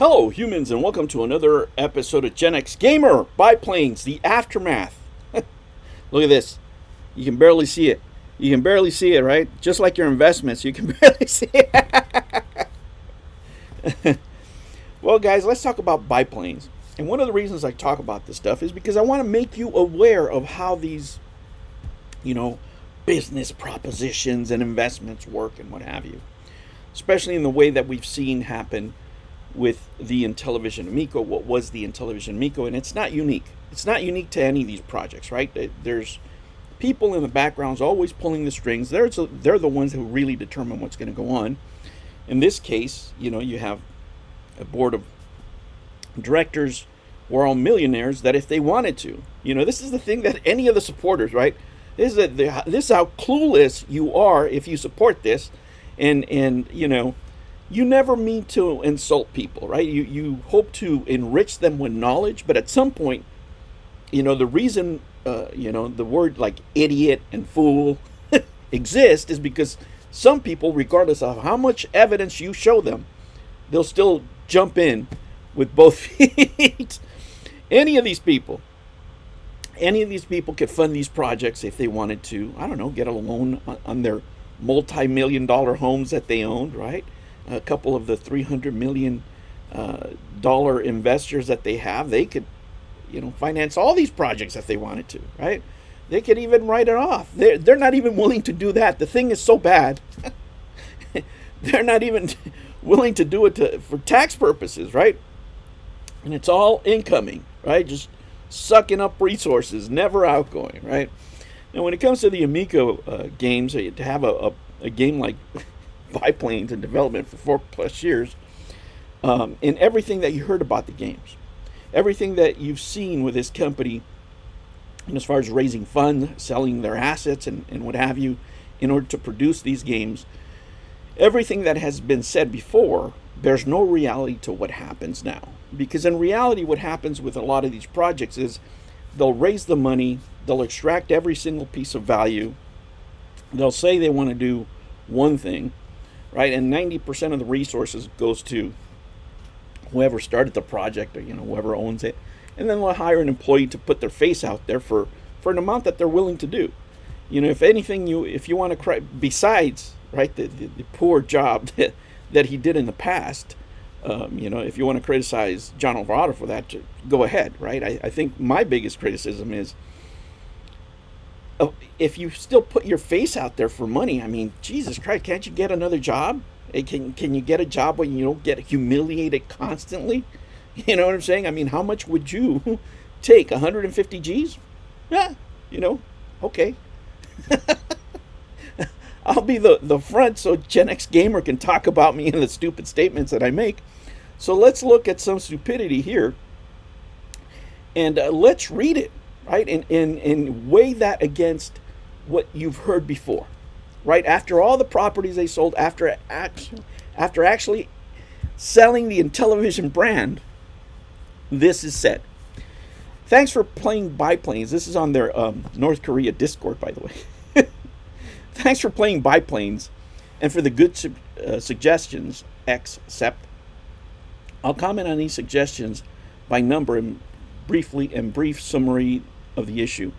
Hello, humans, and welcome to another episode of Gen X Gamer Biplanes, the aftermath. Look at this. You can barely see it. You can barely see it, right? Just like your investments, you can barely see it. Well, guys, let's talk about biplanes. And one of the reasons I talk about this stuff is because I want to make you aware of how these, business propositions and investments work and what have you. Especially in the way that we've seen happen with the INTELLIVISION AMICO, what was the INTELLIVISION AMICO, and it's not unique. It's not unique to any of these projects, right? There's people in the backgrounds always pulling the strings. They're the ones who really determine what's going to go on. In this case, you have a board of directors who are all millionaires that if they wanted to, this is the thing that any of the supporters, right? This is how clueless you are if you support this, and you never mean to insult people, right? You hope to enrich them with knowledge, but at some point, the reason, the word like idiot and fool exist is because some people, regardless of how much evidence you show them, they'll still jump in with both feet. Any of these people could fund these projects if they wanted to, get a loan on their multi-million-dollar homes that they owned, right? A couple of the $300 million investors that they have, they could, finance all these projects if they wanted to, right? They could even write it off. They're not even willing to do that. The thing is so bad, they're not even willing to do it for tax purposes, right? And it's all incoming, right? Just sucking up resources, never outgoing, right? Now, when it comes to the AMICO games, to have a game like biplanes in development for 4+ years, and everything that you heard about the games, everything that you've seen with this company, and as far as raising funds, selling their assets, and what have you, in order to produce these games, everything that has been said before, there's no reality to what happens now. Because in reality, what happens with a lot of these projects is they'll raise the money, they'll extract every single piece of value, they'll say they want to do one thing, right? And 90% of the resources goes to whoever started the project, or whoever owns it, and then they'll hire an employee to put their face out there for an amount that they're willing to do. If anything, if you want to besides, right, the poor job that he did in the past, if you want to criticize John Alvarado for that, go ahead, right? I think my biggest criticism is, if you still put your face out there for money, Jesus Christ, can't you get another job? Can you get a job where you don't get humiliated constantly? You know what I'm saying? How much would you take? 150 G's? Yeah, okay. I'll be the front so Gen X Gamer can talk about me and the stupid statements that I make. So let's look at some stupidity here, and let's read it, right? And weigh that against what you've heard before, right? After all the properties they sold, after actually selling the INTELLIVISION brand, this is said. Thanks for playing biplanes. This is on their North Korea Discord, by the way. Thanks for playing biplanes and for the good suggestions, except I'll comment on these suggestions by number and brief summary of the issue.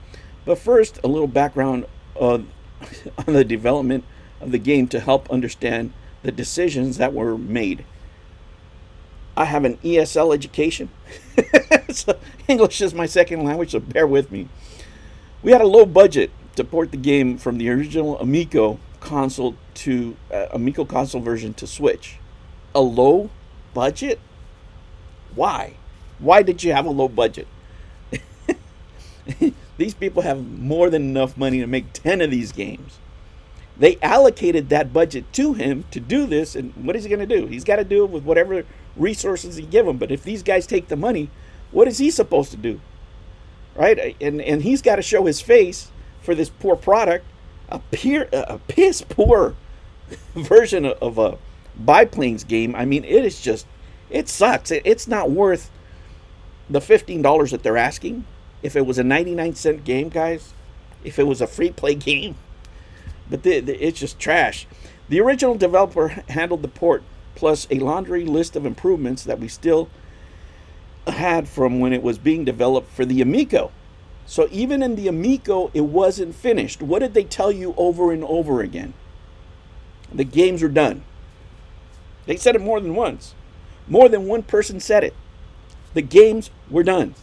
But first, a little background on the development of the game to help understand the decisions that were made. I have an ESL education, so English is my second language, so bear with me. We had a low budget to port the game from the original AMICO console to AMICO console version to Switch. A low budget? Why? Why did you have a low budget? These people have more than enough money to make 10 of these games. They allocated that budget to him to do this, and what is he going to do? He's got to do it with whatever resources he give him. But if these guys take the money, what is he supposed to do? Right? And he's got to show his face for this poor product, a piss poor version of a biplanes game. It sucks. It's not worth the $15 that they're asking. If it was a 99-cent game, guys, if it was a free play game, but it's just trash. The original developer handled the port plus a laundry list of improvements that we still had from when it was being developed for the AMICO. So even in the AMICO, it wasn't finished. What did they tell you over and over again? The games are done. They said it more than once. More than one person said it. The games were done.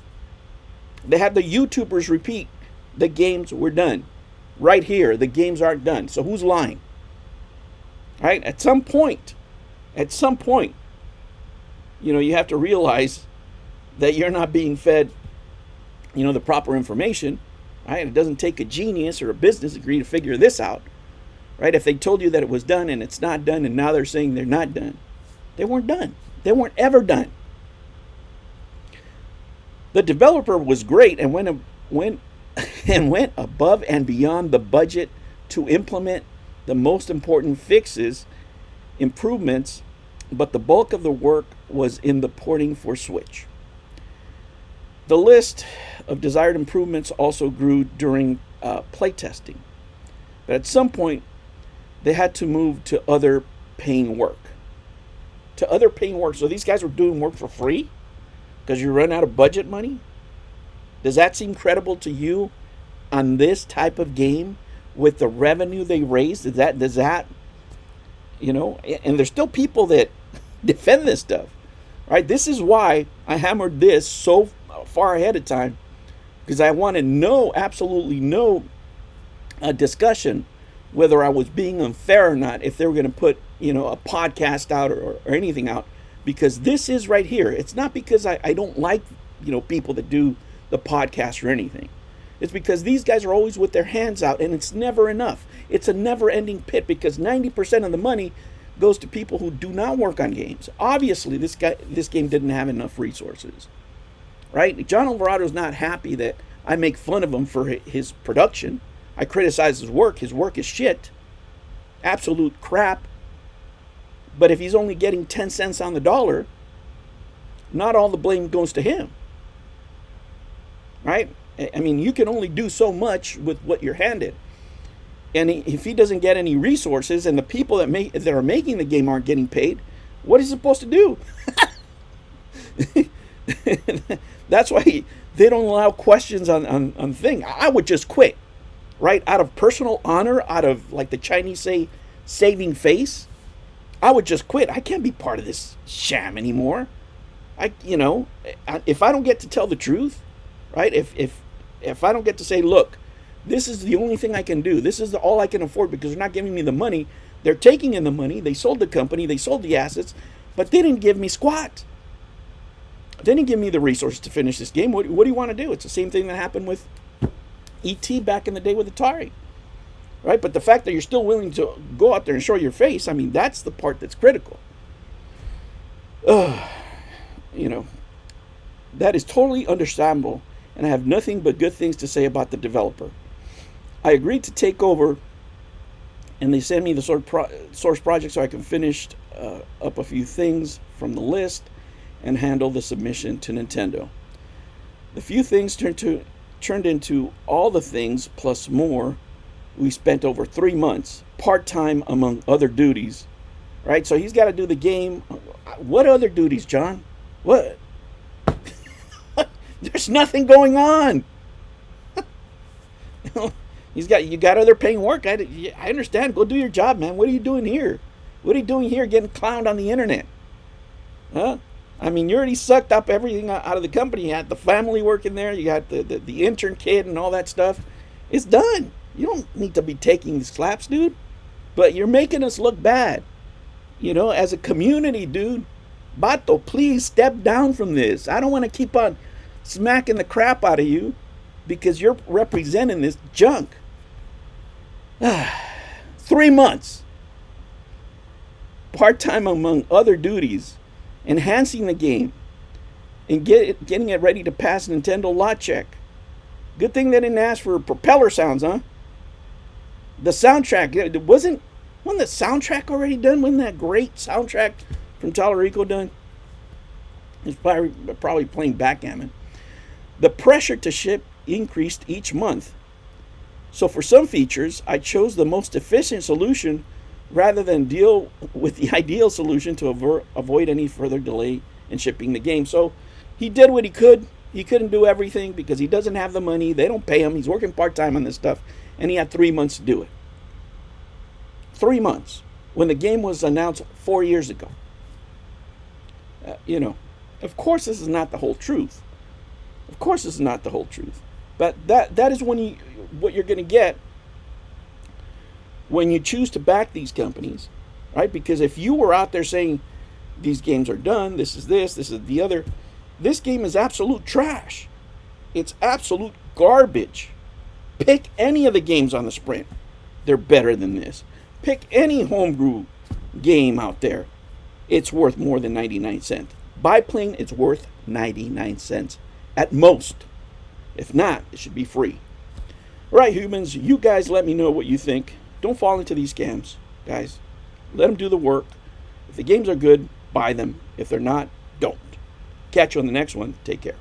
They had the YouTubers repeat, the games were done. Right here, the games aren't done. So who's lying? Right? At some point, you have to realize that you're not being fed, the proper information. Right? It doesn't take a genius or a business degree to figure this out. Right? If they told you that it was done and it's not done, and now they're saying they're not done, they weren't done. They weren't ever done. The developer was great and went above and beyond the budget to implement the most important fixes, improvements, but the bulk of the work was in the porting for Switch. The list of desired improvements also grew during playtesting, but at some point they had to move to other paying work. So these guys were doing work for free because you run out of budget money? Does that seem credible to you on this type of game with the revenue they raised? Does that, and there's still people that defend this stuff, right? This is why I hammered this so far ahead of time, because I wanted absolutely no discussion whether I was being unfair or not, if they were going to put, a podcast out or anything out, because this is right here. It's not because I don't like, people that do the podcast or anything. It's because these guys are always with their hands out, and it's never enough. It's a never-ending pit, because 90% of the money goes to people who do not work on games. Obviously, this game didn't have enough resources, right? John Alvarado's not happy that I make fun of him for his production. I criticize his work. His work is shit, absolute crap. But if he's only getting 10 cents on the dollar, not all the blame goes to him, right? I mean, you can only do so much with what you're handed. And if he doesn't get any resources, and the people that are making the game aren't getting paid, what is he supposed to do? That's why they don't allow questions on thing. I would just quit, right? Out of personal honor, out of, like the Chinese say, saving face. I would just quit. I can't be part of this sham anymore. If I don't get to tell the truth, right? If I don't get to say, look, this is the only thing I can do. This is all I can afford, because they're not giving me the money. They're taking in the money. They sold the company. They sold the assets, but they didn't give me squat. They didn't give me the resources to finish this game. What do you want to do? It's the same thing that happened with E.T. back in the day with Atari, right? But the fact that you're still willing to go out there and show your face, I mean, that's the part that's critical. That is totally understandable, and I have nothing but good things to say about the developer. I agreed to take over, and they sent me the source project so I can finish up a few things from the list and handle the submission to Nintendo. The few things turned into all the things plus more. We spent over 3 months, part-time among other duties, right? So he's got to do the game. What other duties, John? What? There's nothing going on. You got other paying work. I understand. Go do your job, man. What are you doing here? What are you doing here getting clowned on the internet? Huh? I mean, you already sucked up everything out of the company. You had the family working there. You got the intern kid and all that stuff. It's done. You don't need to be taking slaps, dude. But you're making us look bad. As a community, dude. Bato, please step down from this. I don't want to keep on smacking the crap out of you because you're representing this junk. 3 months. Part-time among other duties. Enhancing the game. And getting it ready to pass Nintendo lot check. Good thing they didn't ask for propeller sounds, huh? The soundtrack, wasn't the soundtrack already done? Wasn't that great soundtrack from Tallarico done? He's probably playing backgammon. The pressure to ship increased each month. So for some features, I chose the most efficient solution rather than deal with the ideal solution to avoid any further delay in shipping the game. So he did what he could. He couldn't do everything because he doesn't have the money. They don't pay him. He's working part-time on this stuff, and he had 3 months to do it. 3 months, when the game was announced 4 years ago. Of course this is not the whole truth. Of course this is not the whole truth. But that is what you're going to get when you choose to back these companies, right? Because if you were out there saying these games are done, this is the other, this game is absolute trash. It's absolute garbage. Pick any of the games on the Sprint. They're better than this. Pick any homebrew game out there. It's worth more than 99 cents. Biplane, it's worth 99 cents at most. If not, it should be free. All right, humans, you guys let me know what you think. Don't fall into these scams, guys. Let them do the work. If the games are good, buy them. If they're not, don't. Catch you on the next one. Take care.